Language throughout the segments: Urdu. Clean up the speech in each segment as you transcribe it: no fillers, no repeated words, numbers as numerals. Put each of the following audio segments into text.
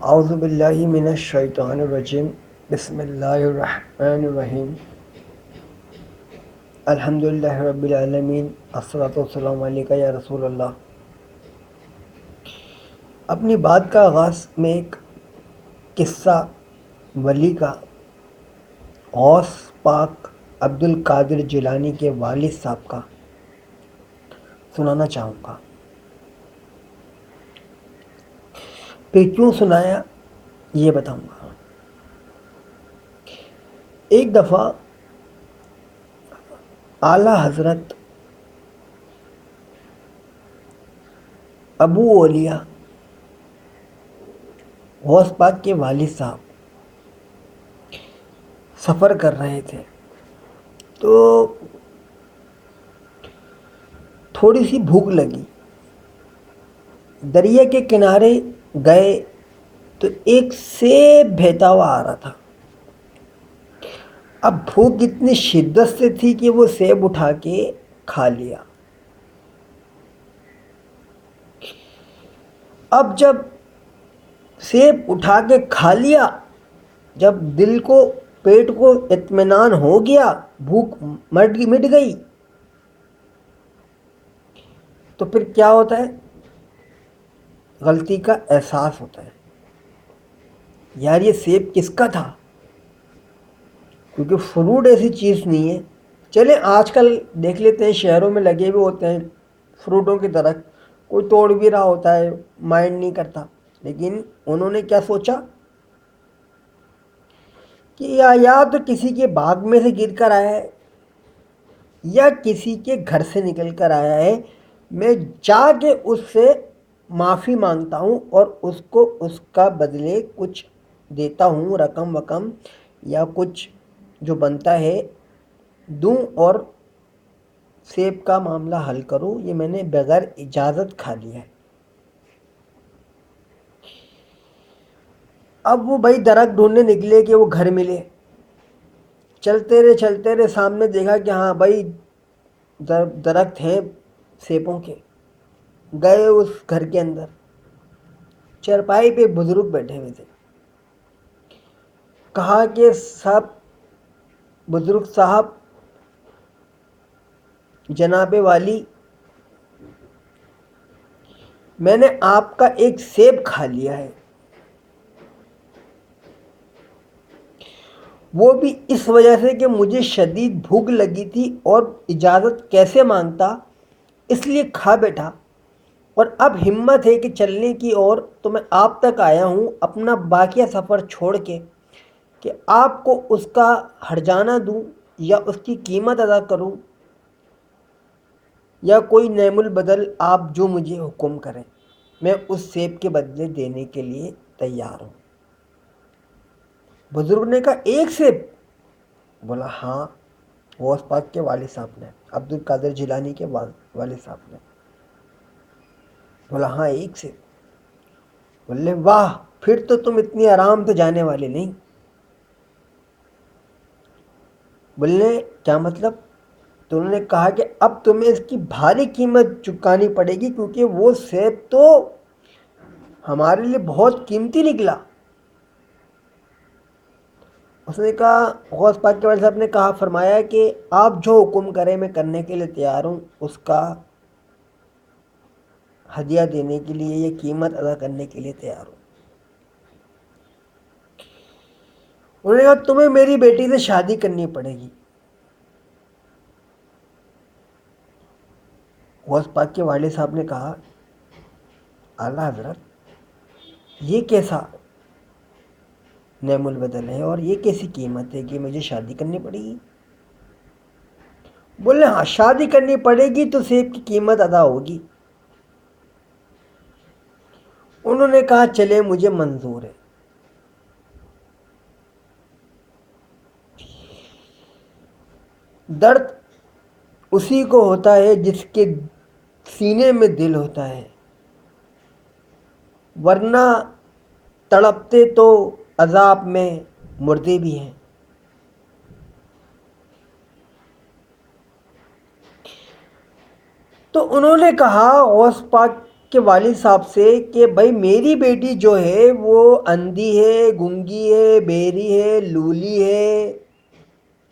اعوذ باللہ من الشیطان الرجیم بسم اللہ الرحمن الرحیم الحمد للہ رب العالمین الصلاۃ والسلام علیکہ یا رسول اللہ۔ اپنی بات کا آغاز میں ایک قصہ ولی کا غوث پاک عبد القادر جیلانی کے والد صاحب کا سنانا چاہوں گا۔ پھر کیوں سنایا یہ بتاؤں گا۔ ایک دفعہ اعلیٰ حضرت ابو اولیاء غوث پاک کے والد صاحب سفر کر رہے تھے، تو تھوڑی سی بھوک لگی۔ دریا کے کنارے گئے تو ایک سیب بہتا ہوا آ رہا تھا۔ اب بھوک اتنی شدت سے تھی کہ وہ سیب اٹھا کے کھا لیا۔ اب جب سیب اٹھا کے کھا لیا، جب دل کو پیٹ کو اطمینان ہو گیا، بھوک مٹ گئی، تو پھر کیا ہوتا ہے؟ غلطی کا احساس ہوتا ہے، یار یہ سیب کس کا تھا؟ کیونکہ فروٹ ایسی چیز نہیں ہے۔ چلیں آج کل دیکھ لیتے ہیں شہروں میں لگے ہوئے ہوتے ہیں فروٹوں کی درخت، کوئی توڑ بھی رہا ہوتا ہے، مائنڈ نہیں کرتا۔ لیکن انہوں نے کیا سوچا کہ یا تو کسی کے باغ میں سے گر کر آیا ہے یا کسی کے گھر سے نکل کر آیا ہے، میں جا کے اس سے معافی مانگتا ہوں اور اس کو اس کا بدلے کچھ دیتا ہوں، رقم وقم یا کچھ جو بنتا ہے دوں اور سیب کا معاملہ حل کروں۔ یہ میں نے بغیر اجازت کھا لیا ہے۔ اب وہ بھائی درخت ڈھونڈنے نکلے کہ وہ گھر ملے۔ چلتے رہے سامنے دیکھا کہ ہاں بھائی درخت ہیں سیبوں کے۔ گئے اس گھر کے اندر، چرپائی پہ بزرگ بیٹھے ہوئے تھے۔ کہا کہ سب بزرگ صاحب، جناب والی، میں نے آپ کا ایک سیب کھا لیا ہے، وہ بھی اس وجہ سے کہ مجھے شدید بھوک لگی تھی اور اجازت کیسے مانگتا، اس لیے کھا بیٹھا، اور اب ہمت ہے کہ چلنے کی، اور تو میں آپ تک آیا ہوں اپنا باقیہ سفر چھوڑ کے کہ آپ کو اس کا ہرجانہ دوں یا اس کی قیمت ادا کروں یا کوئی نعم البدل آپ جو مجھے حکم کریں، میں اس سیب کے بدلے دینے کے لیے تیار ہوں۔ بزرگ نے کہا ایک سیب؟ بولا ہاں، غوث پاک کے والد صاحب نے، عبد القادر جیلانی کے والد صاحب نے۔ بولا ہاں ایک سیب۔ بولے واہ، پھر تو تم اتنی آرام سے جانے والے نہیں۔ بولے کیا مطلب؟ تو انہوں نے کہا کہ اب تمہیں اس کی بھاری قیمت چکانی پڑے گی، کیونکہ وہ سیب تو ہمارے لیے بہت قیمتی نکلا۔ اس نے کہا، غوث پاک کے والد صاحب نے کہا، فرمایا کہ آپ جو حکم کریں میں کرنے کے لیے تیار ہوں، اس کا ہدیہ دینے کے لیے یا قیمت ادا کرنے کے لیے تیار ہوں۔ انہوں نے کہا تمہیں میری بیٹی سے شادی کرنی پڑے گی۔ غوث پاک کے والد صاحب نے کہا اعلیٰ حضرت یہ کیسا نعم البدل ہے اور یہ کیسی قیمت ہے کہ مجھے شادی کرنی پڑے گی؟ بولے ہاں شادی کرنی پڑے گی تو سیب کی قیمت ادا ہوگی۔ انہوں نے کہا چلے مجھے منظور ہے۔ درد اسی کو ہوتا ہے جس کے سینے میں دل ہوتا ہے، ورنہ تڑپتے تو عذاب میں مردے بھی ہیں۔ تو انہوں نے کہا، غوث پاک کے والد صاحب سے کہ بھائی میری بیٹی جو ہے وہ اندھی ہے، گنگی ہے، بہری ہے، لولی ہے،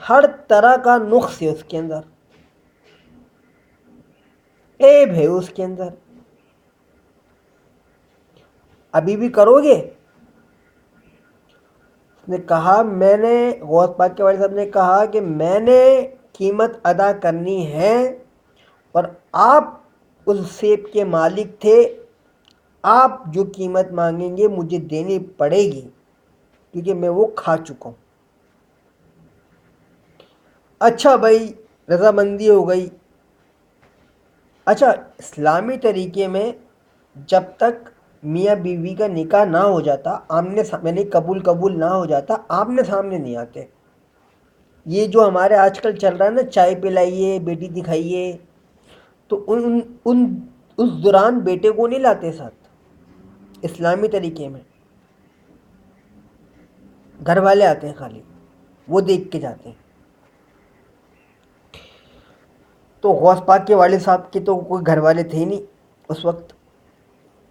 ہر طرح کا نقص ہے اس کے اندر، عیب ہے اس کے اندر، ابھی بھی کرو گے؟ اس نے کہا میں نے، غوث پاک کے والد صاحب نے کہا کہ میں نے قیمت ادا کرنی ہے، اور آپ اس سیب کے مالک تھے، آپ جو قیمت مانگیں گے مجھے دینی پڑے گی، کیونکہ میں وہ کھا چکا ہوں۔ اچھا بھائی، رضامندی ہو گئی۔ اچھا، اسلامی طریقے میں جب تک میاں بیوی کا نکاح نہ ہو جاتا، آمنے یعنی قبول نہ ہو جاتا، آمنے سامنے نہیں آتے۔ یہ جو ہمارے آج کل چل رہا ہے نا، چائے پلائیے، بیٹی دکھائیے، تو اس دوران بیٹے کو نہیں لاتے ساتھ۔ اسلامی طریقے میں گھر والے آتے ہیں، خالی وہ دیکھ کے جاتے ہیں۔ تو غوث پاک کے والد صاحب کے تو کوئی گھر والے تھے نہیں اس وقت،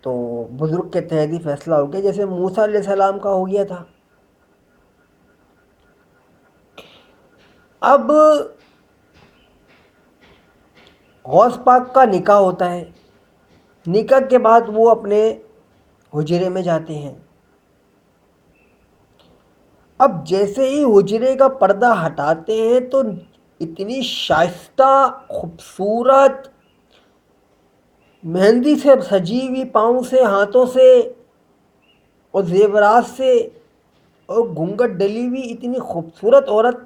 تو بزرگ کے تحت ہی فیصلہ ہو گیا، جیسے موسیٰ علیہ السلام کا ہو گیا تھا۔ اب غوث پاک کا نکاح ہوتا ہے، نکاح کے بعد وہ اپنے حجرے میں جاتے ہیں۔ اب جیسے ہی حجرے کا پردہ ہٹاتے ہیں تو اتنی شائستہ، خوبصورت، مہندی سے سجی ہوئی، پاؤں سے، ہاتھوں سے اور زیورات سے اور گھونگھٹ ڈلی ہوئی اتنی خوبصورت عورت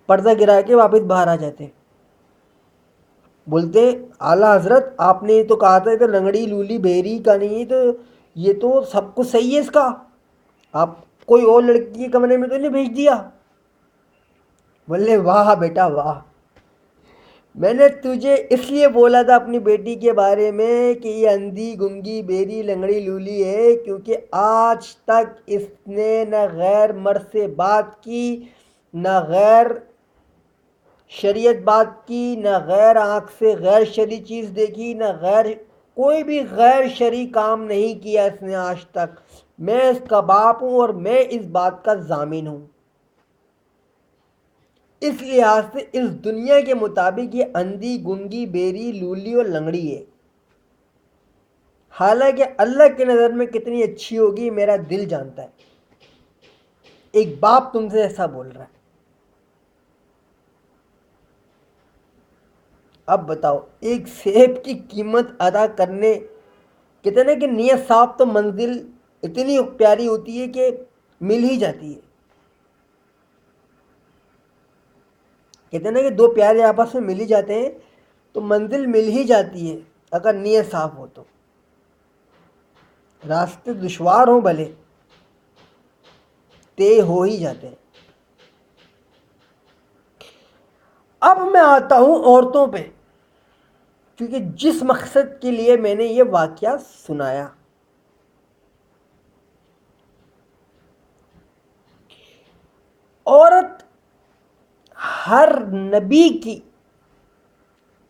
پردہ گرا کے واپس باہر آ جاتے ہیں۔ بولتے ہیں اعلیٰ حضرت آپ نے تو کہا تھا کہ لنگڑی لولی بہری کا نہیں ہے، تو یہ تو سب کچھ صحیح ہے اس کا، آپ کوئی اور لڑکی کے کمرے میں تو نہیں بھیج دیا؟ بولے واہ بیٹا واہ، میں نے تجھے اس لیے بولا تھا اپنی بیٹی کے بارے میں کہ یہ اندھی، گنگی، بہری، لنگڑی، لولی ہے، کیونکہ آج تک اس نے نہ غیر مرد سے بات کی، نہ غیر شریعت بات کی، نہ غیر آنکھ سے غیر شرعی چیز دیکھی، نہ کوئی بھی غیر شرعی کام نہیں کیا اس نے آج تک۔ میں اس کا باپ ہوں اور میں اس بات کا ضامن ہوں۔ اس لحاظ سے اس دنیا کے مطابق یہ اندھی، گنگی، بہری، لولی اور لنگڑی ہے، حالانکہ اللہ کی نظر میں کتنی اچھی ہوگی میرا دل جانتا ہے۔ ایک باپ تم سے ایسا بول رہا ہے، اب بتاؤ ایک سیب کی قیمت ادا کرنے، کہتے ہیں کہ نیت صاف تو منزل اتنی پیاری ہوتی ہے کہ مل ہی جاتی ہے۔ کہتے ہیں کہ دو پیارے آپس میں مل ہی جاتے ہیں تو منزل مل ہی جاتی ہے، اگر نیت صاف ہو تو۔ راستے دشوار ہوں بھلے، طے ہو ہی جاتے ہیں۔ اب میں آتا ہوں عورتوں پہ، کیونکہ جس مقصد کے لیے میں نے یہ واقعہ سنایا، عورت ہر نبی کی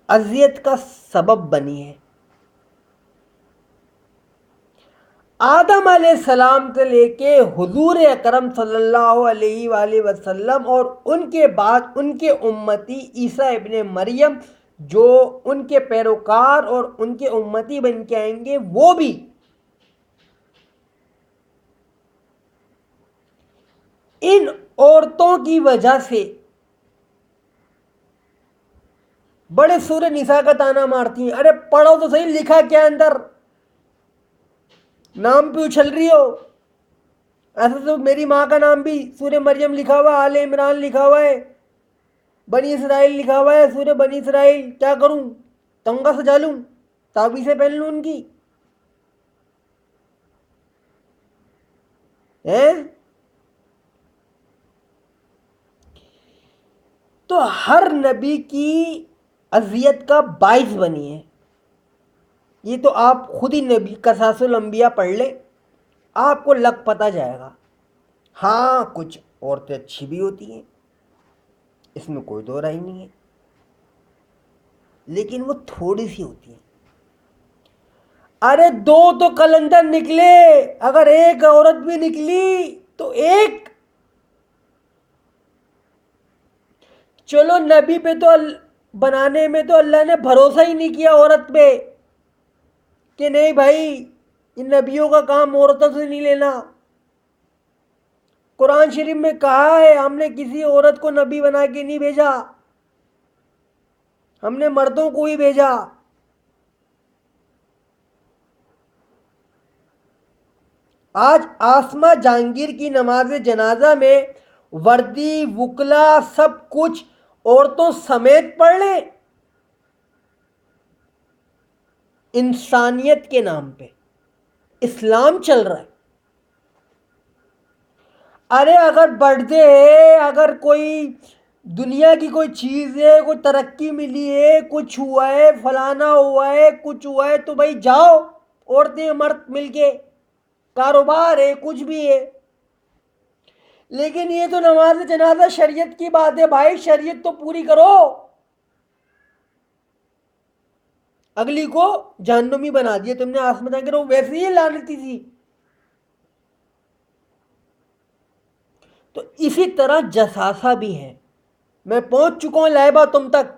اذیت کا سبب بنی ہے۔ آدم علیہ السلام سے لے کے حضور اکرم صلی اللہ علیہ وآلہ وسلم اور ان کے بعد ان کے امتی عیسیٰ ابن مریم، جو ان کے پیروکار اور ان کے امتی بن کے آئیں گے، وہ بھی ان عورتوں کی وجہ سے بڑے سورہ نساء کا تانا مارتی ہیں۔ ارے پڑھو تو صحیح، لکھا کیا اندر، نام پہ اچھل رہی ہو؟ ایسا تو میری ماں کا نام بھی سورہ مریم لکھا ہوا ہے، آل عمران لکھا ہوا ہے، بنی اسرائیل لکھا ہوا ہے، سورہ بنی اسرائیل۔ کیا کروں، تنگا سجا لوں، تعویذیں پہن لوں ان کی؟ تو ہر نبی کی اذیت کا باعث بنی ہے۔ یہ تو آپ خود ہی نبی قصاص الانبیاء پڑھ لیں، آپ کو لگ پتہ جائے گا۔ ہاں کچھ عورتیں اچھی بھی ہوتی ہیں، اس میں کوئی دو رائے نہیں ہے، لیکن وہ تھوڑی سی ہوتی ہیں۔ ارے دو تو قلندر نکلے، اگر ایک عورت بھی نکلی تو ایک، چلو نبی پہ تو بنانے میں تو اللہ نے بھروسہ ہی نہیں کیا عورت پہ کہ نہیں بھائی ان نبیوں کا کام عورتوں سے نہیں لینا۔ قرآن شریف میں کہا ہے ہم نے کسی عورت کو نبی بنا کے نہیں بھیجا، ہم نے مردوں کو ہی بھیجا۔ آج آسمہ جہانگیر کی نماز جنازہ میں وردی وکلا سب کچھ عورتوں سمیت پڑھ لیں، انسانیت کے نام پہ اسلام چل رہا ہے۔ ارے اگر برتھ ڈے ہے، اگر کوئی دنیا کی کوئی چیز ہے، کوئی ترقی ملی ہے، کچھ ہوا ہے، فلانا ہوا ہے، کچھ ہوا ہے، تو بھائی جاؤ عورتیں مرد مل کے، کاروبار ہے، کچھ بھی ہے۔ لیکن یہ تو نماز جنازہ شریعت کی بات ہے بھائی، شریعت تو پوری کرو، اگلی کو جہنمی بنا دیا تم نے، آسمان کے وہ ویسے ہی لعنتی تھی۔ تو اسی طرح جساسہ بھی ہے، میں پہنچ چکا ہوں لائبہ تم تک،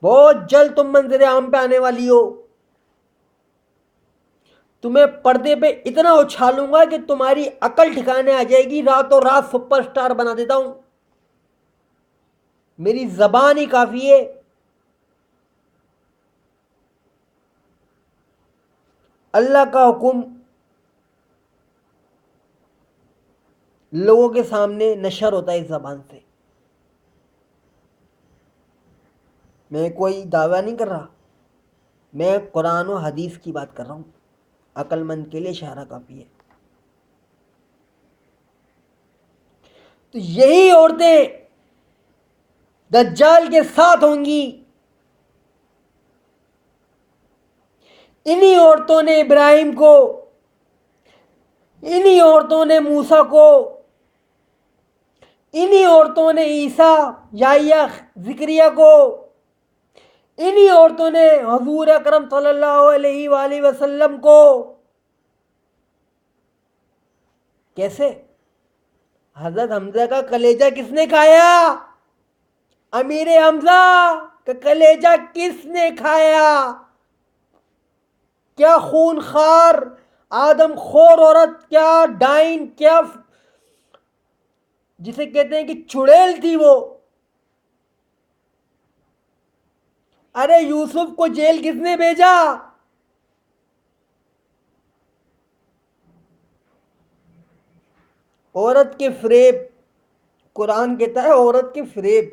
بہت جلد تم منظر عام پہ آنے والی ہو، تمہیں پردے پہ اتنا اچھالوں گا کہ تمہاری عقل ٹھکانے آ جائے گی، راتوں رات سپر سٹار بنا دیتا ہوں، میری زبان ہی کافی ہے۔ اللہ کا حکم لوگوں کے سامنے نشر ہوتا ہے اس زبان سے، میں کوئی دعویٰ نہیں کر رہا، میں قرآن و حدیث کی بات کر رہا ہوں، عقل مند کے لیے اشارہ کافی ہے۔ تو یہی عورتیں دجال کے ساتھ ہوں گی، انہی عورتوں نے ابراہیم کو، انہی عورتوں نے موسیٰ کو، انہی عورتوں نے عیسیٰ یحییٰ زکریا کو، انہی عورتوں نے حضور اکرم صلی اللہ علیہ وآلہ وسلم کو، کیسے؟ حضرت حمزہ کا کلیجہ کس نے کھایا؟ امیر حمزہ کا کلیجہ کس نے کھایا؟ کیا خون خار آدم خور عورت، کیا ڈائن، کیا جسے کہتے ہیں کہ چڑیل تھی وہ۔ ارے یوسف کو جیل کس نے بھیجا؟ عورت کے فریب، قرآن کہتا ہے عورت کے فریب۔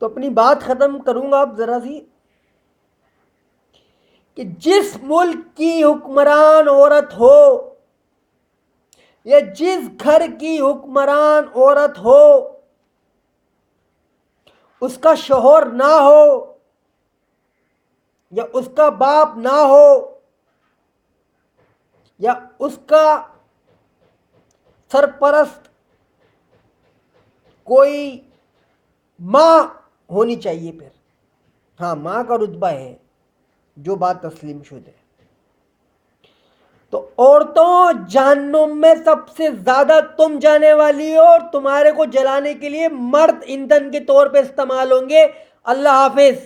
تو اپنی بات ختم کروں گا اب ذرا سی، کہ جس ملک کی حکمران عورت ہو یا جس گھر کی حکمران عورت ہو، اس کا شوہر نہ ہو یا اس کا باپ نہ ہو یا اس کا سرپرست کوئی ماں ہونی چاہیے، پھر ہاں ماں کا رتبہ ہے، جو بات تسلیم شدہ ہے۔ تو عورتوں جہنم میں سب سے زیادہ تم جانے والی ہو، اور تمہارے کو جلانے کے لیے مرد ایندھن کے طور پہ استعمال ہوں گے۔ اللہ حافظ۔